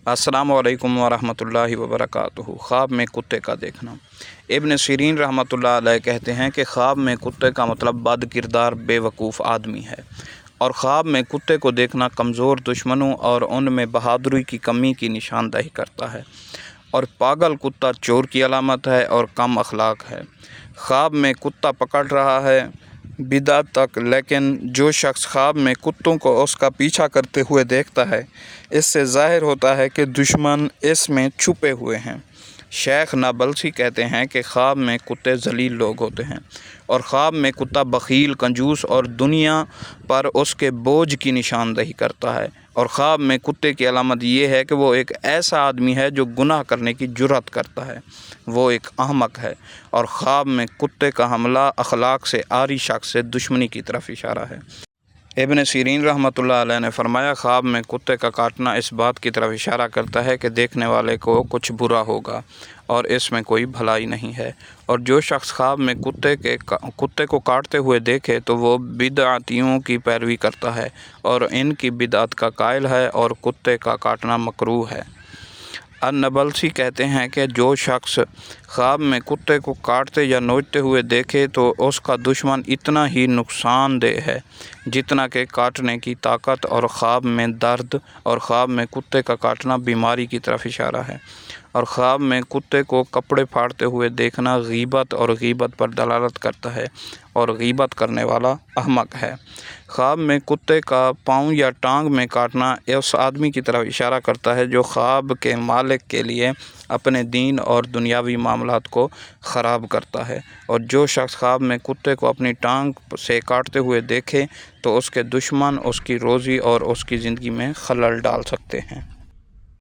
السلام علیکم ورحمۃ اللہ وبرکاتہ۔ خواب میں کتے کا دیکھنا۔ ابن سیرین رحمۃ اللہ علیہ کہتے ہیں کہ خواب میں کتے کا مطلب بد کردار بے وقوف آدمی ہے، اور خواب میں کتے کو دیکھنا کمزور دشمنوں اور ان میں بہادری کی کمی کی نشاندہی کرتا ہے، اور پاگل کتا چور کی علامت ہے اور کم اخلاق ہے۔ خواب میں کتا پکڑ رہا ہے بدعت تک، لیکن جو شخص خواب میں کتوں کو اس کا پیچھا کرتے ہوئے دیکھتا ہے، اس سے ظاہر ہوتا ہے کہ دشمن اس میں چھپے ہوئے ہیں۔ شیخ نابلسی کہتے ہیں کہ خواب میں کتے ذلیل لوگ ہوتے ہیں، اور خواب میں کتا بخیل، کنجوس اور دنیا پر اس کے بوجھ کی نشاندہی کرتا ہے، اور خواب میں کتے کی علامت یہ ہے کہ وہ ایک ایسا آدمی ہے جو گناہ کرنے کی جرأت کرتا ہے، وہ ایک احمق ہے، اور خواب میں کتے کا حملہ اخلاق سے عاری شخص سے دشمنی کی طرف اشارہ ہے۔ ابن سیرین رحمۃ اللہ علیہ نے فرمایا، خواب میں کتے کا کاٹنا اس بات کی طرف اشارہ کرتا ہے کہ دیکھنے والے کو کچھ برا ہوگا اور اس میں کوئی بھلائی نہیں ہے، اور جو شخص خواب میں کتے کو کاٹتے ہوئے دیکھے تو وہ بدعتیوں کی پیروی کرتا ہے اور ان کی بدعت کا قائل ہے، اور کتے کا کاٹنا مکروہ ہے۔ النابلسی کہتے ہیں کہ جو شخص خواب میں کتے کو کاٹتے یا نوچتے ہوئے دیکھے تو اس کا دشمن اتنا ہی نقصان دہ ہے جتنا کہ کاٹنے کی طاقت، اور خواب میں درد اور خواب میں کتے کا کاٹنا بیماری کی طرف اشارہ ہے، اور خواب میں کتے کو کپڑے پھاڑتے ہوئے دیکھنا غیبت اور غیبت پر دلالت کرتا ہے، اور غیبت کرنے والا احمق ہے۔ خواب میں کتے کا پاؤں یا ٹانگ میں کاٹنا اس آدمی کی طرف اشارہ کرتا ہے جو خواب کے مالک کے لیے اپنے دین اور دنیاوی معاملات کو خراب کرتا ہے، اور جو شخص خواب میں کتے کو اپنی ٹانگ سے کاٹتے ہوئے دیکھے تو اس کے دشمن اس کی روزی اور اس کی زندگی میں خلل ڈال سکتے ہیں۔